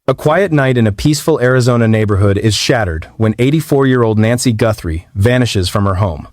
A quiet night in a peaceful Arizona neighborhood is shattered when 84-year-old Nancy Guthrie vanishes from her home,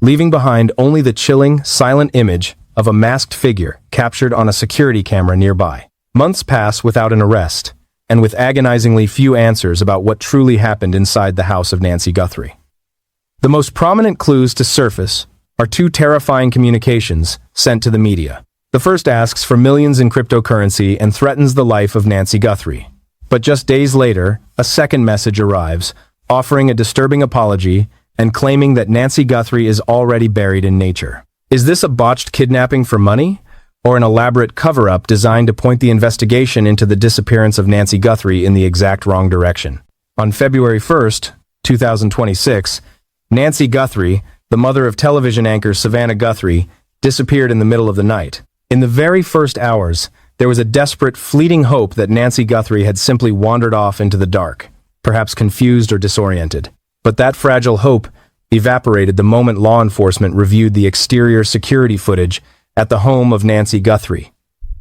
leaving behind only the chilling, silent image of a masked figure captured on a security camera nearby. Months pass without an arrest, and with agonizingly few answers about what truly happened inside the house of Nancy Guthrie. The most prominent clues to surface are two terrifying communications sent to the media. The first asks for millions in cryptocurrency and threatens the life of Nancy Guthrie. But just days later, a second message arrives, offering a disturbing apology and claiming that Nancy Guthrie is already buried in nature. Is this a botched kidnapping for money, or an elaborate cover-up designed to point the investigation into the disappearance of Nancy Guthrie in the exact wrong direction? On February 1st, 2026, Nancy Guthrie, the mother of television anchor Savannah Guthrie, disappeared in the middle of the night. In the very first hours, there was a desperate, fleeting hope that Nancy Guthrie had simply wandered off into the dark, perhaps confused or disoriented. But that fragile hope evaporated the moment law enforcement reviewed the exterior security footage at the home of Nancy Guthrie.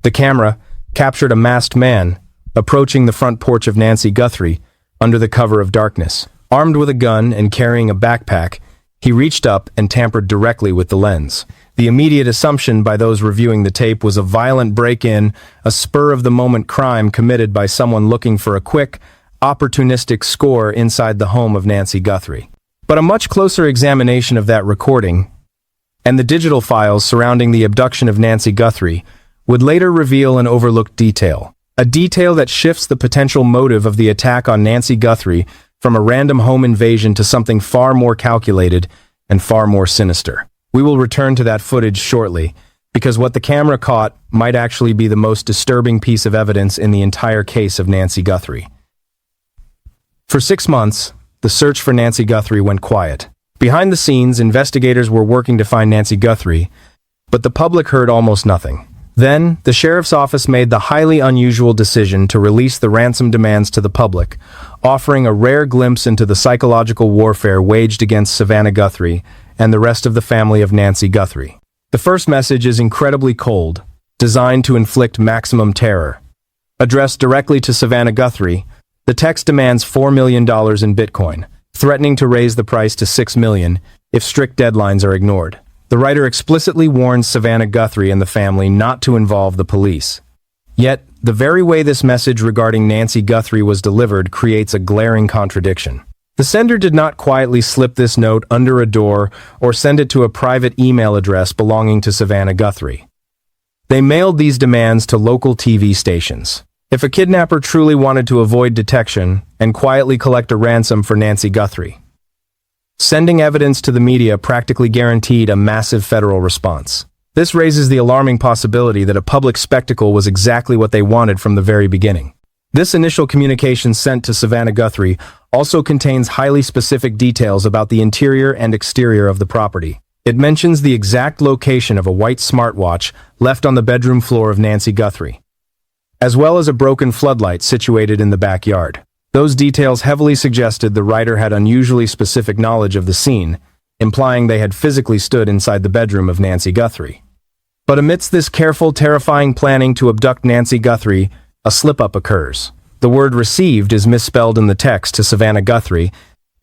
The camera captured a masked man approaching the front porch of Nancy Guthrie under the cover of darkness. Armed with a gun and carrying a backpack, he reached up and tampered directly with the lens. The immediate assumption by those reviewing the tape was a violent break-in, a spur-of-the-moment crime committed by someone looking for a quick, opportunistic score inside the home of Nancy Guthrie. But a much closer examination of that recording and the digital files surrounding the abduction of Nancy Guthrie would later reveal an overlooked detail. A detail that shifts the potential motive of the attack on Nancy Guthrie from a random home invasion to something far more calculated and far more sinister. We will return to that footage shortly, because what the camera caught might actually be the most disturbing piece of evidence in the entire case of Nancy Guthrie. For 6 months, the search for Nancy Guthrie went quiet. Behind the scenes, investigators were working to find Nancy Guthrie, but the public heard almost nothing. Then, the sheriff's office made the highly unusual decision to release the ransom demands to the public, offering a rare glimpse into the psychological warfare waged against Savannah Guthrie and the rest of the family of Nancy Guthrie. The first message is incredibly cold, designed to inflict maximum terror. Addressed directly to Savannah Guthrie, the text demands $4 million in Bitcoin, threatening to raise the price to $6 million if strict deadlines are ignored. The writer explicitly warns Savannah Guthrie and the family not to involve the police. Yet, the very way this message regarding Nancy Guthrie was delivered creates a glaring contradiction. The sender did not quietly slip this note under a door or send it to a private email address belonging to Savannah Guthrie. They mailed these demands to local TV stations. If a kidnapper truly wanted to avoid detection and quietly collect a ransom for Nancy Guthrie, sending evidence to the media practically guaranteed a massive federal response. This raises the alarming possibility that a public spectacle was exactly what they wanted from the very beginning. This initial communication sent to Savannah Guthrie also contains highly specific details about the interior and exterior of the property. It mentions the exact location of a white smartwatch left on the bedroom floor of Nancy Guthrie, as well as a broken floodlight situated in the backyard. Those details heavily suggested the writer had unusually specific knowledge of the scene, implying they had physically stood inside the bedroom of Nancy Guthrie. But amidst this careful, terrifying planning to abduct Nancy Guthrie, a slip-up occurs. The word received is misspelled in the text to Savannah Guthrie,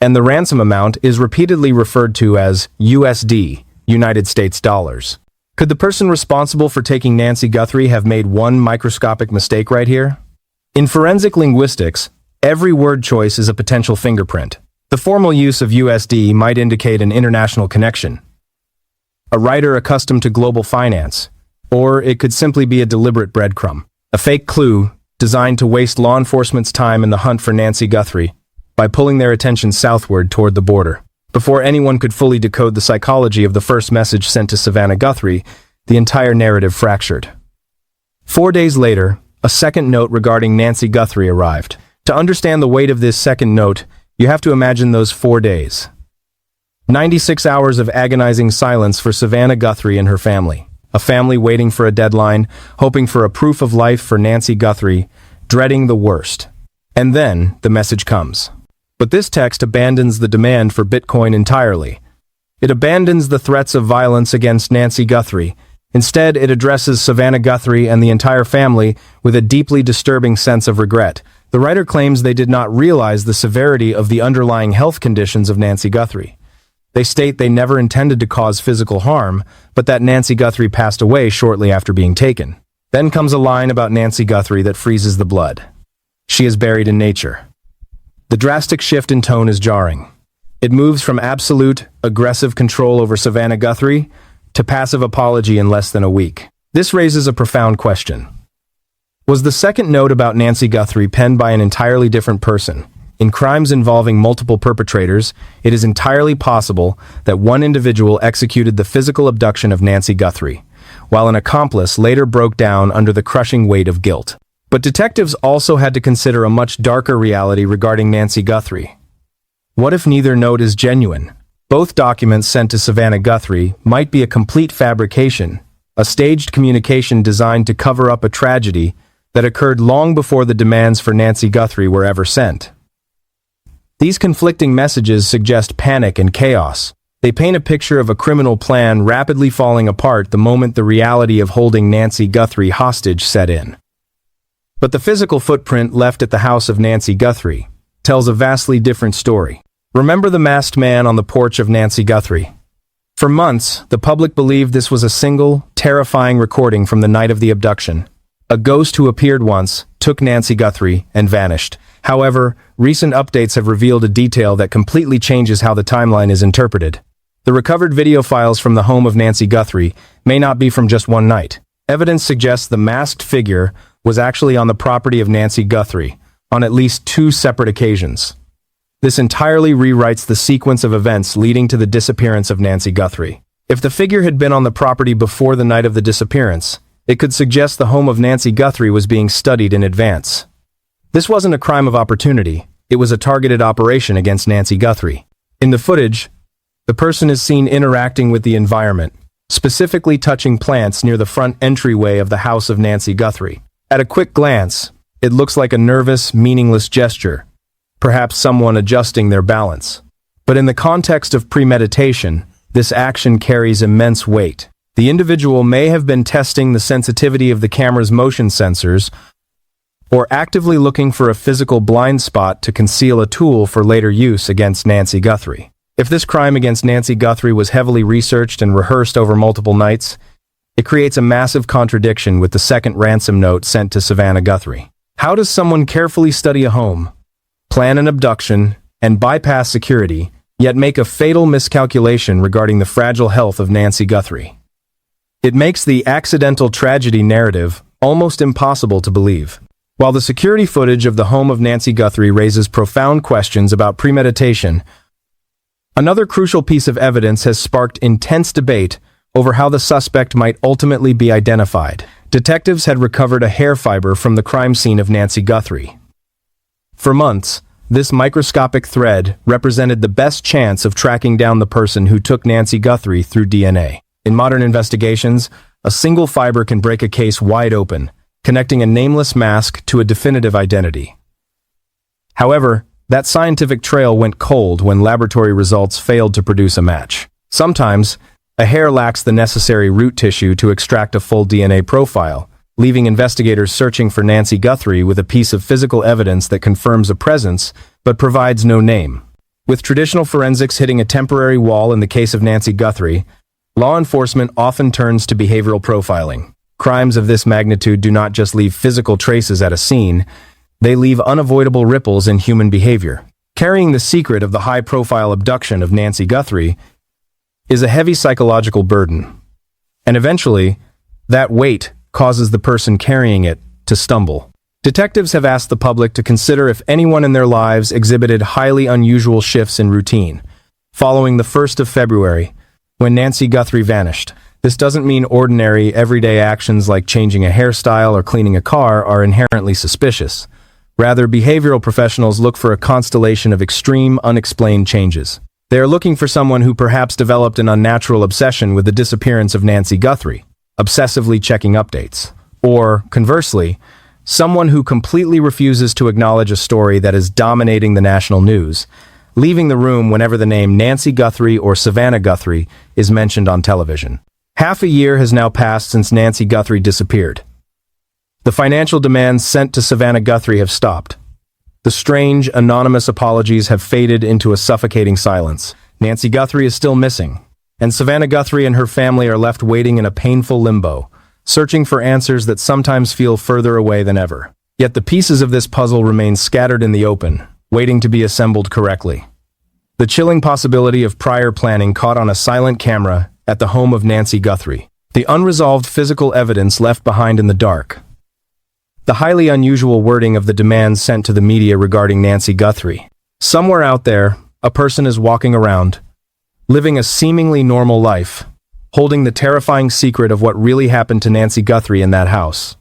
and the ransom amount is repeatedly referred to as USD, United States dollars. Could the person responsible for taking Nancy Guthrie have made one microscopic mistake right here? In forensic linguistics, every word choice is a potential fingerprint. The formal use of USD might indicate an international connection, a writer accustomed to global finance, or it could simply be a deliberate breadcrumb, a fake clue designed to waste law enforcement's time in the hunt for Nancy Guthrie by pulling their attention southward toward the border. Before anyone could fully decode the psychology of the first message sent to Savannah Guthrie, the entire narrative fractured. 4 days later, a second note regarding Nancy Guthrie arrived. To understand the weight of this second note, you have to imagine those 4 days. 96 hours of agonizing silence for Savannah Guthrie and her family. A family waiting for a deadline, hoping for a proof of life for Nancy Guthrie, dreading the worst. And then, the message comes. But this text abandons the demand for Bitcoin entirely. It abandons the threats of violence against Nancy Guthrie. Instead, it addresses Savannah Guthrie and the entire family with a deeply disturbing sense of regret. The writer claims they did not realize the severity of the underlying health conditions of Nancy Guthrie. They state they never intended to cause physical harm, but that Nancy Guthrie passed away shortly after being taken. Then comes a line about Nancy Guthrie that freezes the blood. She is buried in nature. The drastic shift in tone is jarring. It moves from absolute, aggressive control over Savannah Guthrie to passive apology in less than a week. This raises a profound question. Was the second note about Nancy Guthrie penned by an entirely different person? In crimes involving multiple perpetrators, it is entirely possible that one individual executed the physical abduction of Nancy Guthrie, while an accomplice later broke down under the crushing weight of guilt. But detectives also had to consider a much darker reality regarding Nancy Guthrie. What if neither note is genuine? Both documents sent to Savannah Guthrie might be a complete fabrication, a staged communication designed to cover up a tragedy that occurred long before the demands for Nancy Guthrie were ever sent. These conflicting messages suggest panic and chaos. They paint a picture of a criminal plan rapidly falling apart the moment the reality of holding Nancy Guthrie hostage set in. But the physical footprint left at the house of Nancy Guthrie tells a vastly different story. Remember the masked man on the porch of Nancy Guthrie? For months, the public believed this was a single, terrifying recording from the night of the abduction. A ghost who appeared once, took Nancy Guthrie, and vanished. However, recent updates have revealed a detail that completely changes how the timeline is interpreted. The recovered video files from the home of Nancy Guthrie may not be from just one night. Evidence suggests the masked figure was actually on the property of Nancy Guthrie on at least 2 separate occasions. This entirely rewrites the sequence of events leading to the disappearance of Nancy Guthrie. If the figure had been on the property before the night of the disappearance, it could suggest the home of Nancy Guthrie was being studied in advance. This wasn't a crime of opportunity, it was a targeted operation against Nancy Guthrie. In the footage, the person is seen interacting with the environment, specifically touching plants near the front entryway of the house of Nancy Guthrie. At a quick glance, it looks like a nervous, meaningless gesture, perhaps someone adjusting their balance. But in the context of premeditation, this action carries immense weight. The individual may have been testing the sensitivity of the camera's motion sensors or actively looking for a physical blind spot to conceal a tool for later use against Nancy Guthrie. If this crime against Nancy Guthrie was heavily researched and rehearsed over multiple nights, it creates a massive contradiction with the second ransom note sent to Savannah Guthrie. How does someone carefully study a home, plan an abduction, and bypass security, yet make a fatal miscalculation regarding the fragile health of Nancy Guthrie? It makes the accidental tragedy narrative almost impossible to believe. While the security footage of the home of Nancy Guthrie raises profound questions about premeditation, another crucial piece of evidence has sparked intense debate over how the suspect might ultimately be identified. Detectives had recovered a hair fiber from the crime scene of Nancy Guthrie. For months, this microscopic thread represented the best chance of tracking down the person who took Nancy Guthrie through DNA. In modern investigations, a single fiber can break a case wide open, connecting a nameless mask to a definitive identity. However, that scientific trail went cold when laboratory results failed to produce a match. Sometimes, a hair lacks the necessary root tissue to extract a full DNA profile, leaving investigators searching for Nancy Guthrie with a piece of physical evidence that confirms a presence but provides no name. With traditional forensics hitting a temporary wall in the case of Nancy Guthrie, law enforcement often turns to behavioral profiling. Crimes of this magnitude do not just leave physical traces at a scene, they leave unavoidable ripples in human behavior. Carrying the secret of the high-profile abduction of Nancy Guthrie is a heavy psychological burden, and eventually, that weight causes the person carrying it to stumble. Detectives have asked the public to consider if anyone in their lives exhibited highly unusual shifts in routine. Following the 1st of February, when Nancy Guthrie vanished, this doesn't mean ordinary, everyday actions like changing a hairstyle or cleaning a car are inherently suspicious. Rather, behavioral professionals look for a constellation of extreme, unexplained changes. They are looking for someone who perhaps developed an unnatural obsession with the disappearance of Nancy Guthrie, obsessively checking updates. Or, conversely, someone who completely refuses to acknowledge a story that is dominating the national news, leaving the room whenever the name Nancy Guthrie or Savannah Guthrie is mentioned on television. Half a year has now passed since Nancy Guthrie disappeared. The financial demands sent to Savannah Guthrie have stopped. The strange, anonymous apologies have faded into a suffocating silence. Nancy Guthrie is still missing, and Savannah Guthrie and her family are left waiting in a painful limbo, searching for answers that sometimes feel further away than ever. Yet the pieces of this puzzle remain scattered in the open, waiting to be assembled correctly. The chilling possibility of prior planning caught on a silent camera at the home of Nancy Guthrie. The unresolved physical evidence left behind in the dark. The highly unusual wording of the demands sent to the media regarding Nancy Guthrie. Somewhere out there, a person is walking around, living a seemingly normal life, holding the terrifying secret of what really happened to Nancy Guthrie in that house.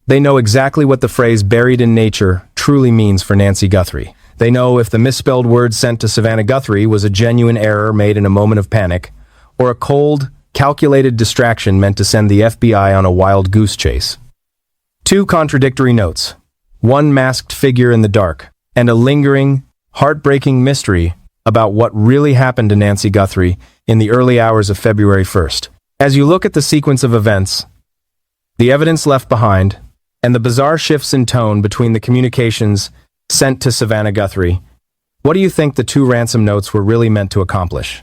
They know exactly what the phrase "buried in nature" truly means for Nancy Guthrie. They know if the misspelled word sent to Savannah Guthrie was a genuine error made in a moment of panic, or a cold, calculated distraction meant to send the FBI on a wild goose chase. Two contradictory notes, one masked figure in the dark, and a lingering, heartbreaking mystery about what really happened to Nancy Guthrie in the early hours of February 1st. As you look at the sequence of events, the evidence left behind, and the bizarre shifts in tone between the communications sent to Savannah Guthrie, what do you think the two ransom notes were really meant to accomplish?